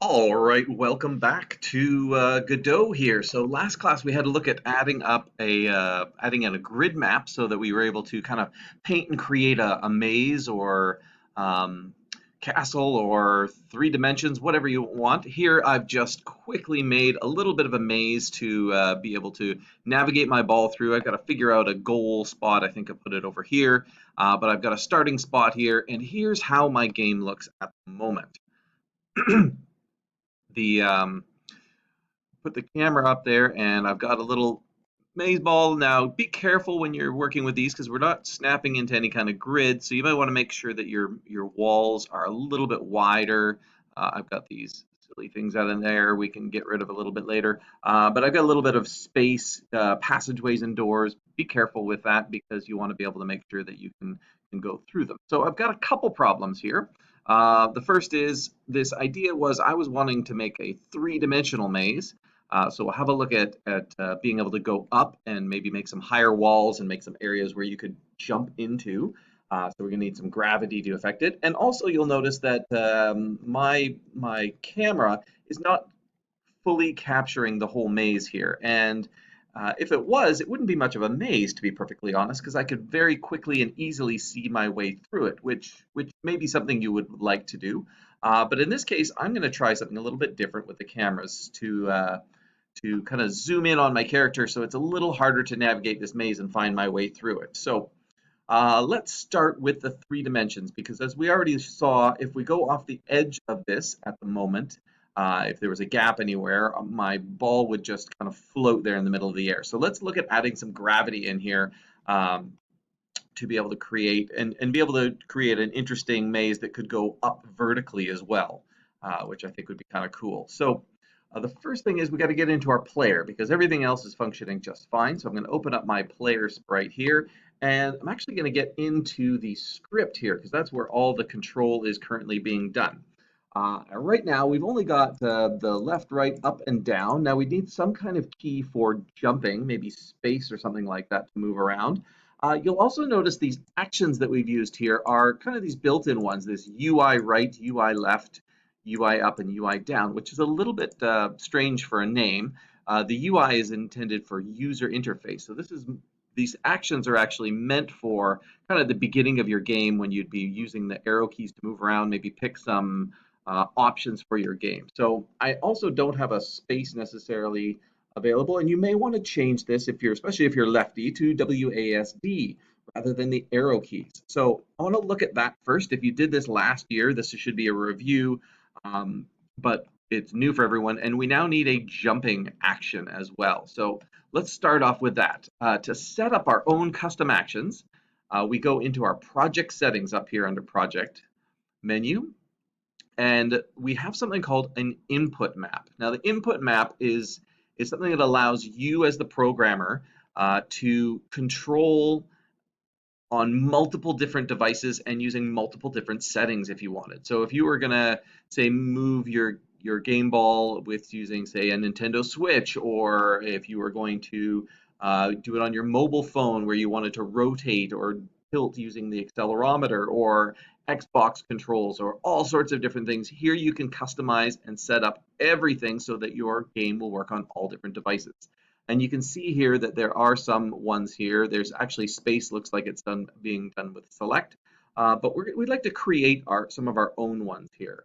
All right, welcome back to Godot here. So last class we had a look at adding in a grid map so that we were able to kind of paint and create a maze or um, castle or three dimensions, whatever you want. Here I've just quickly made a little bit of a maze to be able to navigate my ball through. I've got to figure out a goal spot. I think I put it over here, but I've got a starting spot here, and here's how my game looks at the moment. The Put the camera up there, and I've got a little maze ball. Now be careful when you're working with these because we're not snapping into any kind of grid, so you might want to make sure that your walls are a little bit wider. I've got these silly things out in there we can get rid of a little bit later, but I've got a little bit of space, passageways and doors. Be careful with that because you want to be able to make sure that you can go through them. So I've got a couple problems here. The first is this idea was I was wanting to make a three-dimensional maze. So we'll have a look at being able to go up and maybe make some higher walls and make some areas where you could jump into. So we're going to need some gravity to affect it. And also you'll notice that my camera is not fully capturing the whole maze here. And if it was, it wouldn't be much of a maze, to be perfectly honest, because I could very quickly and easily see my way through it, which may be something you would like to do. But in this case, I'm going to try something a little bit different with the cameras to kind of zoom in on my character so it's a little harder to navigate this maze and find my way through it. So let's start with the three dimensions because as we already saw, if we go off the edge of this at the moment, if there was a gap anywhere, my ball would just kind of float there in the middle of the air. So let's look at adding some gravity in here to be able to create and be able to create an interesting maze that could go up vertically as well, which I think would be kind of cool. So the first thing is we got to get into our player because everything else is functioning just fine. So I'm going to open up my player sprite here, and I'm actually going to get into the script here because that's where all the control is currently being done. Right now, we've only got the left, right, up, and down. Now we need some kind of key for jumping, maybe space or something like that to move around. You'll also notice these actions that we've used here are kind of these built-in ones, this UI right, UI left, UI up, and UI down, which is a little bit strange for a name. The UI is intended for user interface. So these actions are actually meant for kind of the beginning of your game when you'd be using the arrow keys to move around, maybe pick some options for your game. So I also don't have a space necessarily available, and you may want to change this if especially if you're lefty, to WASD rather than the arrow keys. So I want to look at that first. If you did this last year, this should be a review, but it's new for everyone, and we now need a jumping action as well. So let's start off with that. To set up our own custom actions, we go into our project settings up here under project menu, and we have something called an input map. Now, the input map is something that allows you as the programmer to control on multiple different devices and using multiple different settings if you wanted. So if you were gonna say move your game ball with using say a Nintendo Switch, or if you were going to do it on your mobile phone where you wanted to rotate or tilt using the accelerometer or Xbox controls or all sorts of different things, here you can customize and set up everything so that your game will work on all different devices. And you can see here that there are some ones here. There's actually space, looks like it's being done with select, but we'd like to create some of our own ones here.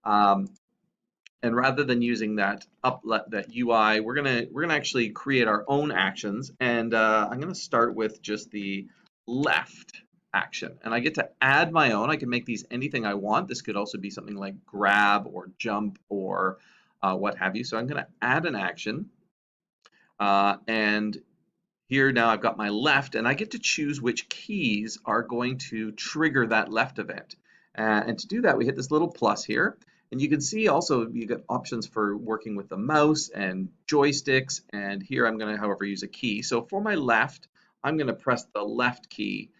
And rather than using that UI, we're gonna actually create our own actions. And I'm gonna start with just the left action, and I get to add my own. I can make these anything I want. This could also be something like grab or jump or what have you. So I'm gonna add an action. And here now I've got my left, and I get to choose which keys are going to trigger that left event. And to do that, we hit this little plus here. And you can see also you get options for working with the mouse and joysticks. And here I'm going to, however, use a key. So for my left, I'm going to press the left key,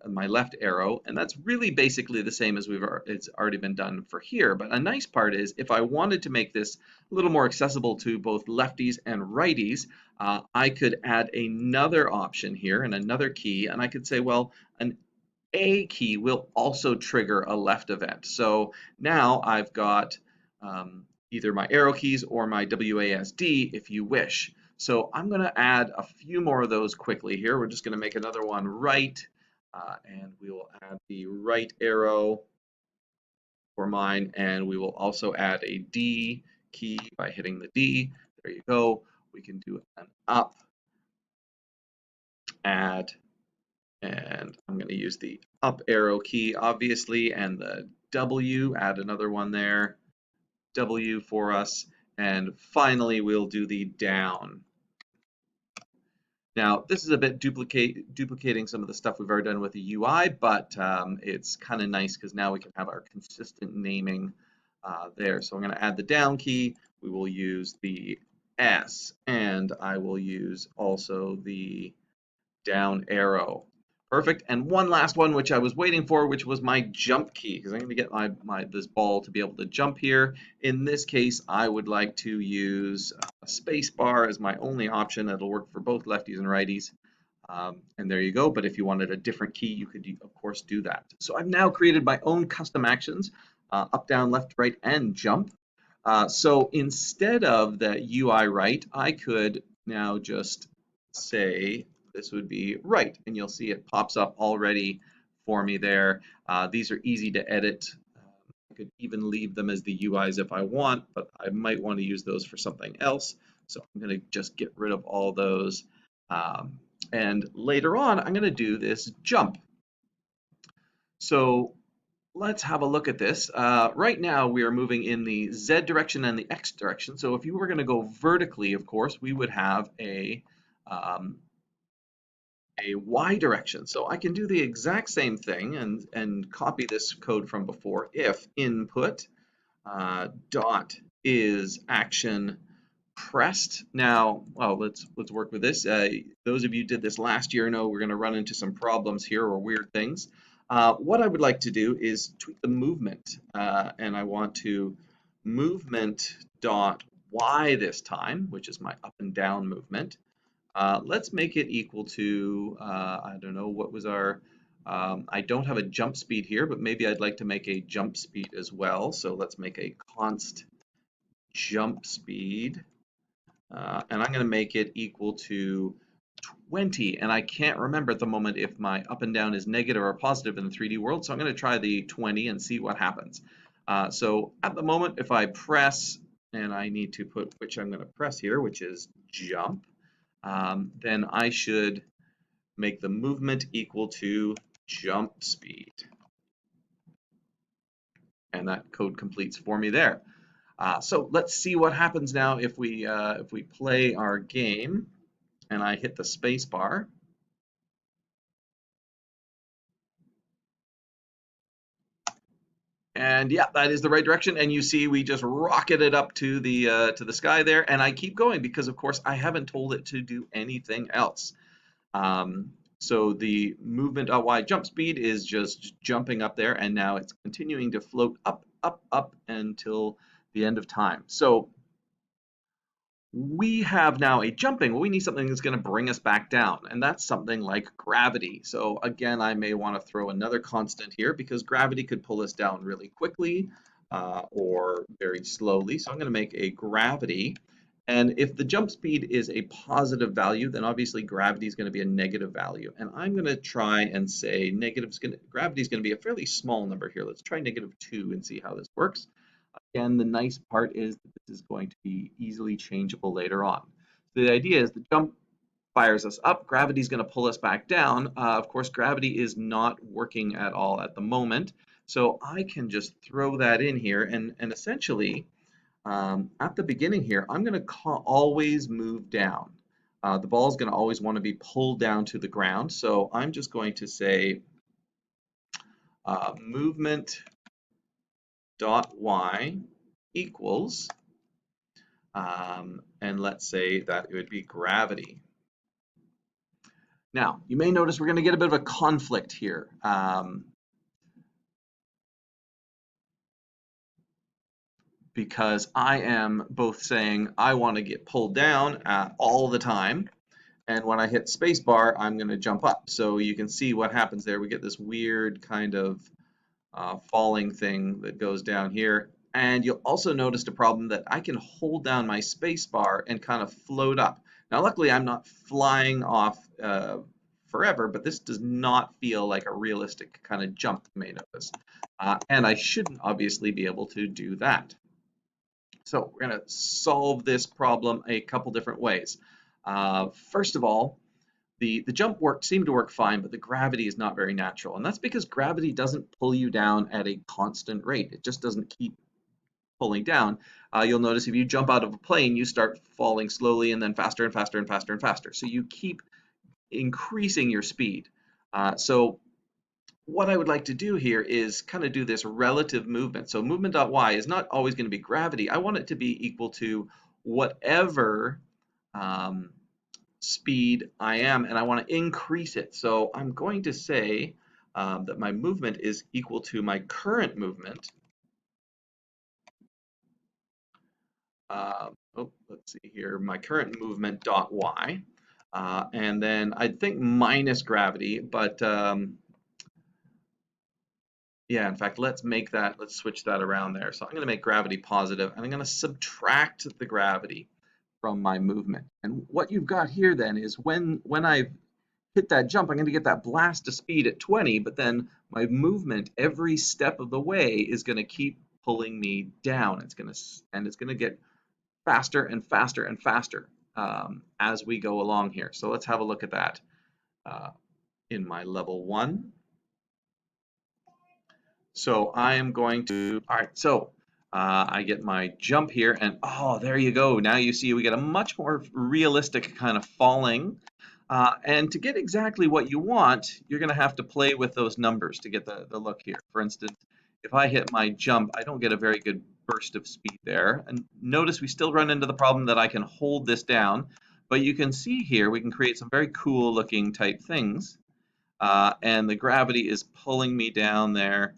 my left arrow, and that's really basically the same as it's already been done for here. But a nice part is if I wanted to make this a little more accessible to both lefties and righties, I could add another option here and another key, and I could say, well, an A key will also trigger a left event. So now I've got either my arrow keys or my WASD if you wish. So I'm going to add a few more of those quickly here. We're just going to make another one right, and we will add the right arrow for mine, and we will also add a D key by hitting the D. There you go. We can do an up, add, and I'm going to use the up arrow key, obviously, and the W, add another one there, W for us, and finally we'll do the down. Now, this is a bit duplicating some of the stuff we've already done with the UI, but it's kind of nice because now we can have our consistent naming there. So I'm going to add the down key. We will use the S, and I will use also the down arrow. Perfect. And one last one, which I was waiting for, which was my jump key, because I'm going to get this ball to be able to jump here. In this case, I would like to use a space bar as my only option. It'll work for both lefties and righties. And there you go. But if you wanted a different key, you could, of course, do that. So I've now created my own custom actions, up, down, left, right, and jump. So instead of the UI right, I could now just say this would be right, and you'll see it pops up already for me there. These are easy to edit. I could even leave them as the UIs if I want, but I might want to use those for something else. So I'm going to just get rid of all those. And later on, I'm going to do this jump. So let's have a look at this. Right now, we are moving in the Z direction and the X direction. So if you were going to go vertically, of course, we would have a Y direction. So I can do the exact same thing and copy this code from before. If input dot is action pressed. Now, well, let's work with this. Those of you who did this last year know we're going to run into some problems here or weird things. What I would like to do is tweak the movement, and I want to movement dot Y this time, which is my up and down movement. Let's make it equal to, I don't know, what was our, I don't have a jump speed here, but maybe I'd like to make a jump speed as well. So let's make a const jump speed, and I'm going to make it equal to 20. And I can't remember at the moment if my up and down is negative or positive in the 3D world, so I'm going to try the 20 and see what happens. So at the moment, if I press, and I need to put which I'm going to press here, which is jump, then I should make the movement equal to jump speed. And that code completes for me there. So let's see what happens now if we play our game and I hit the space bar. And yeah, that is the right direction. And you see we just rocketed up to the sky there. And I keep going because, of course, I haven't told it to do anything else. So the movement.y jump speed is just jumping up there, and now it's continuing to float up, up, up until the end of time. So we have now a jumping. Well, we need something that's going to bring us back down, and that's something like gravity. So again, I may want to throw another constant here because gravity could pull us down really quickly or very slowly. So I'm going to make a gravity. And if the jump speed is a positive value, then obviously gravity is going to be a negative value. And I'm going to try and say gravity is going to be a fairly small number here. Let's try -2 and see how this works. Again, the nice part is that this is going to be easily changeable later on. So the idea is the jump fires us up, gravity is going to pull us back down. Of course, gravity is not working at all at the moment. So I can just throw that in here and essentially at the beginning here, I'm going to always move down. The ball is going to always want to be pulled down to the ground. So I'm just going to say movement dot y equals, and let's say that it would be gravity. Now, you may notice we're going to get a bit of a conflict here. Because I am both saying I want to get pulled down all the time, and when I hit spacebar, I'm going to jump up. So you can see what happens there. We get this weird kind of falling thing that goes down here. And you'll also notice a problem that I can hold down my space bar and kind of float up. Now, luckily, I'm not flying off forever, but this does not feel like a realistic kind of jump, you may notice. And I shouldn't obviously be able to do that. So we're going to solve this problem a couple different ways. First of all, the jump seemed to work fine, but the gravity is not very natural. And that's because gravity doesn't pull you down at a constant rate. It just doesn't keep pulling down. You'll notice if you jump out of a plane, you start falling slowly and then faster and faster and faster and faster. So you keep increasing your speed. So what I would like to do here is kind of do this relative movement. So movement.y is not always going to be gravity. I want it to be equal to whatever um, speed I am, and I want to increase it. So I'm going to say that my movement is equal to my current movement. Let's see here, my current movement dot y, and then I think minus gravity, but yeah, in fact, let's switch that around there. So I'm going to make gravity positive, and I'm going to subtract the gravity from my movement. And what you've got here then is when I hit that jump, I'm going to get that blast of speed at 20, but then my movement every step of the way is going to keep pulling me down. It's going to get faster and faster and faster as we go along here. So let's have a look at that in my level 1. So I am going to, all right, so I get my jump here, and oh, there you go. Now you see we get a much more realistic kind of falling. And to get exactly what you want, you're going to have to play with those numbers to get the look here. For instance, if I hit my jump, I don't get a very good burst of speed there. And notice we still run into the problem that I can hold this down. But you can see here we can create some very cool looking type things. And the gravity is pulling me down there.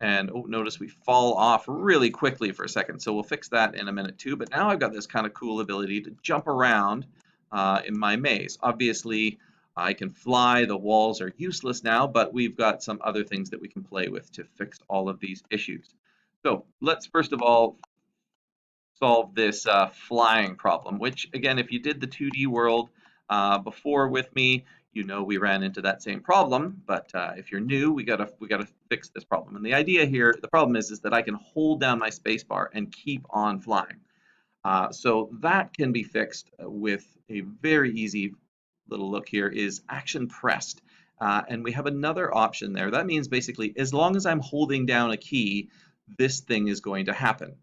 And oh, notice we fall off really quickly for a second. So we'll fix that in a minute too. But now I've got this kind of cool ability to jump around in my maze. Obviously, I can fly. The walls are useless now, but we've got some other things that we can play with to fix all of these issues. So let's first of all solve this flying problem, which again, if you did the 2D world before with me, you know we ran into that same problem. But if you're new, we gotta fix this problem. And the idea here, the problem is that I can hold down my spacebar and keep on flying. So that can be fixed with a very easy little look here is action pressed. And we have another option there. That means basically as long as I'm holding down a key, this thing is going to happen.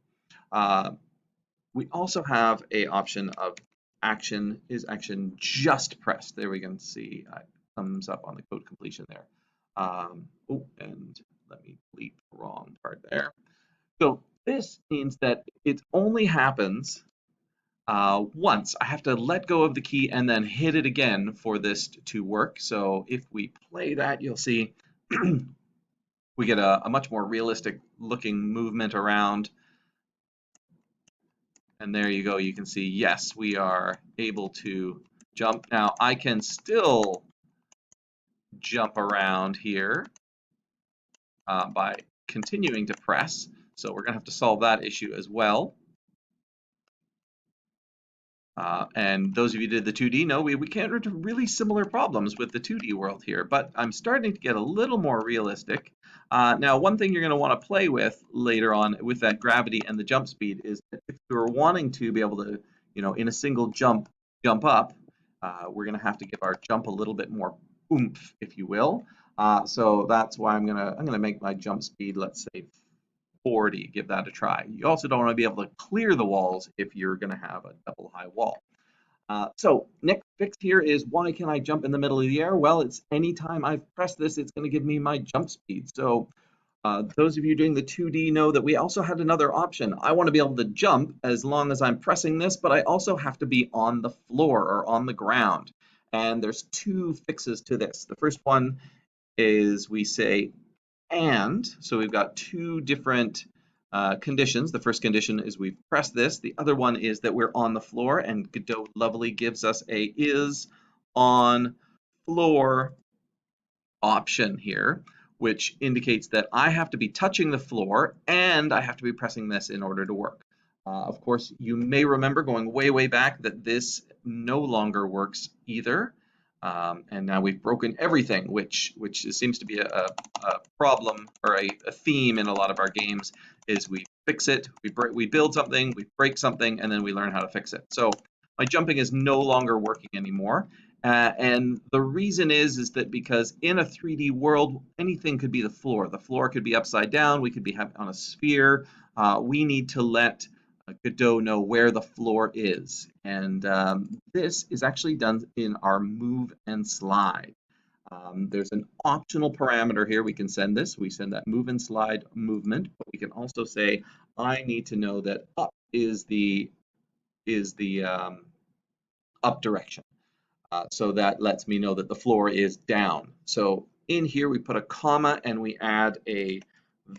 We also have a option of action just pressed. There we can see thumbs up on the code completion there. Oh, and let me delete the wrong part there. So this means that it only happens once. I have to let go of the key and then hit it again for this to work. So if we play that, you'll see we get a much more realistic looking movement around. And there you go. You can see, yes, we are able to jump. Now I can still jump around here by continuing to press. So we're going to have to solve that issue as well. And those of you who did the 2D know we encountered really similar problems with the 2D world here, but I'm starting to get a little more realistic. Now, one thing you're going to want to play with later on with that gravity and the jump speed is that if you're wanting to be able to, in a single jump up, we're going to have to give our jump a little bit more oomph, if you will. So that's why I'm gonna make my jump speed, let's say 40, give that a try. You also don't want to be able to clear the walls if you're going to have a double high wall. So next fix here is why can I jump in the middle of the air? Well, it's anytime I've pressed this, it's going to give me my jump speed. So those of you doing the 2D know that we also had another option. I want to be able to jump as long as I'm pressing this, but I also have to be on the floor or on the ground. And there's two fixes to this. The first one is we say and, so we've got two different conditions. The first condition is we've pressed this. The other one is that we're on the floor, and Godot Lovely gives us a is on floor option here, which indicates that I have to be touching the floor and I have to be pressing this in order to work. Of course, you may remember going way, way back that this no longer works either. And now we've broken everything, which seems to be a problem or a theme in a lot of our games, is we fix it, we build something, we break something, and then we learn how to fix it. So my jumping is no longer working anymore. And the reason is that because in a 3D world, anything could be the floor. The floor could be upside down. We could be on a sphere. We need to let Godot know where the floor is. And this is actually done in our move and slide. There's an optional parameter here. We can send this. We send that move and slide movement, but we can also say, I need to know that up is the up direction. So that lets me know that the floor is down. So in here we put a comma and we add a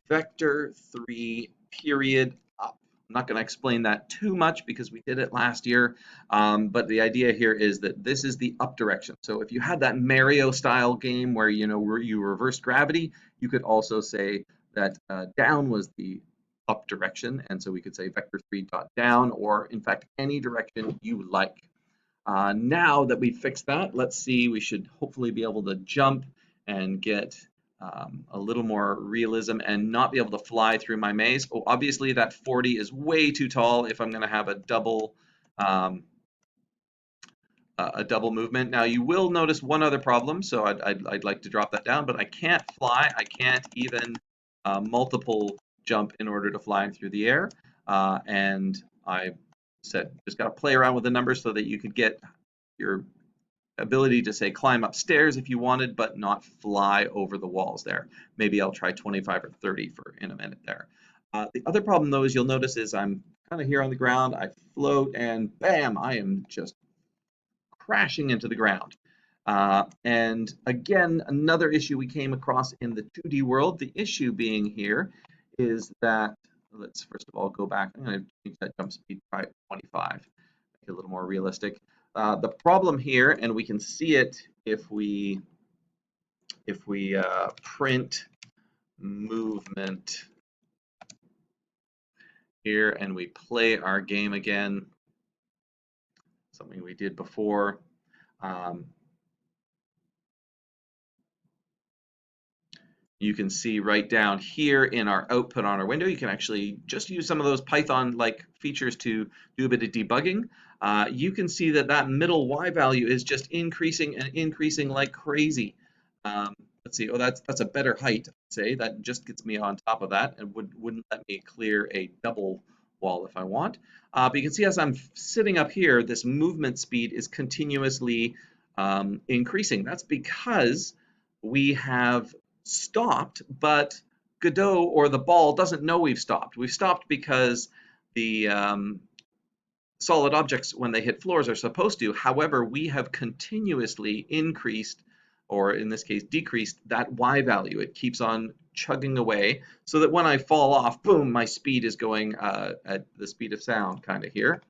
vector 3 period up. I'm not going to explain that too much because we did it last year, but the idea here is that this is the up direction. So if you had that Mario style game where you reverse gravity, you could also say that down was the up direction, and so we could say vector 3 dot down, or in fact any direction you like. Now that we've fixed that, let's see, we should hopefully be able to jump and get a little more realism and not be able to fly through my maze. Oh, obviously that 40 is way too tall if I'm going to have um, a double movement. Now you will notice one other problem, so I'd like to drop that down, but I can't fly. I can't even multiple jump in order to fly through the air. And I said just got to play around with the numbers so that you could get your ability to say climb upstairs if you wanted, but not fly over the walls there. Maybe I'll try 25 or 30 for in a minute there. The other problem though is you'll notice is I'm kind of here on the ground, I float and bam, I am just crashing into the ground. And again, another issue we came across in the 2D world, the issue being here is that, let's first of all go back, I'm going to change that jump speed to 25, make it a little more realistic. The problem here, and we can see it if we print movement here and we play our game again, something we did before. You can see right down here in our output on our window, you can actually just use some of those Python-like features to do a bit of debugging. You can see that that middle Y value is just increasing and increasing like crazy. Let's see, oh, that's a better height, I'd say. That just gets me on top of that and wouldn't let me clear a double wall if I want. But you can see as I'm sitting up here, this movement speed is continuously increasing. That's because we have stopped, but Godot or the ball doesn't know we've stopped. We've stopped because the solid objects, when they hit floors, are supposed to. However, we have continuously increased, or in this case, decreased that Y value. It keeps on chugging away so that when I fall off, boom, my speed is going at the speed of sound kind of here.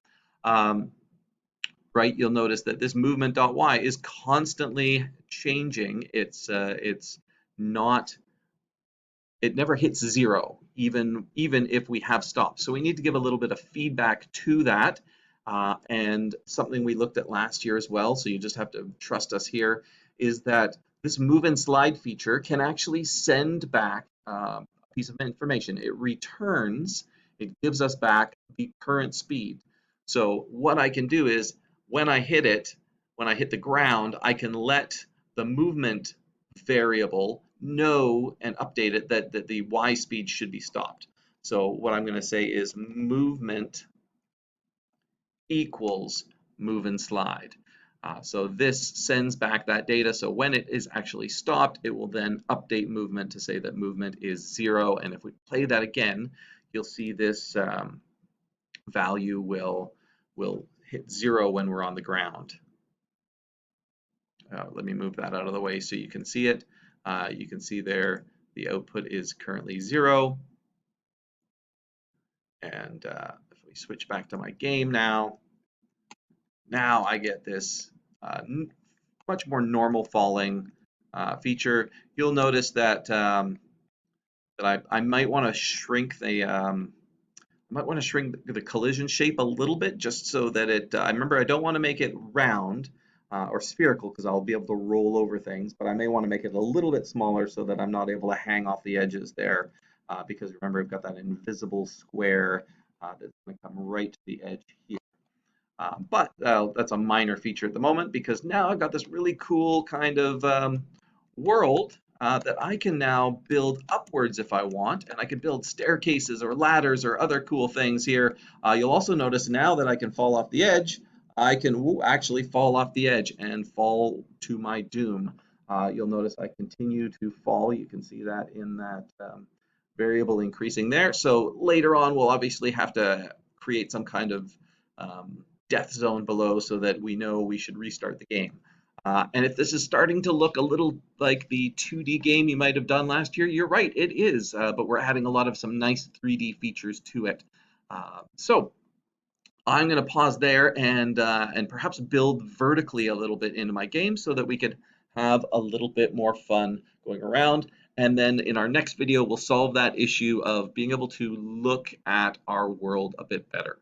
Right, you'll notice that this movement.y is constantly changing. It's not, it never hits zero, even if we have stopped. So we need to give a little bit of feedback to that. And something we looked at last year as well, so you just have to trust us here, is that this move and slide feature can actually send back a piece of information. It returns, it gives us back the current speed. So what I can do is when I hit the ground, I can let the movement variable know and update it that the Y speed should be stopped. So what I'm going to say is movement equals move and slide. So this sends back that data. So when it is actually stopped, it will then update movement to say that movement is 0. And if we play that again, you'll see this value will hit 0 when we're on the ground. Let me move that out of the way so you can see it. You can see there the output is currently 0. And if we switch back to my game now I get this much more normal falling feature, you'll notice that I might want to shrink the collision shape a little bit just so that I remember I don't want to make it round or spherical because I'll be able to roll over things, but I may want to make it a little bit smaller so that I'm not able to hang off the edges there because remember I've got that invisible square that's going to come right to the edge here. But that's a minor feature at the moment because now I've got this really cool kind of world that I can now build upwards if I want, and I can build staircases or ladders or other cool things here. You'll also notice now that I can fall off the edge, I can actually fall off the edge and fall to my doom. You'll notice I continue to fall. You can see that in that variable increasing there. So later on, we'll obviously have to create some kind of death zone below so that we know we should restart the game. And if this is starting to look a little like the 2D game you might have done last year, you're right, it is. But we're adding a lot of some nice 3D features to it. So I'm going to pause there and perhaps build vertically a little bit into my game so that we could have a little bit more fun going around. And then in our next video, we'll solve that issue of being able to look at our world a bit better.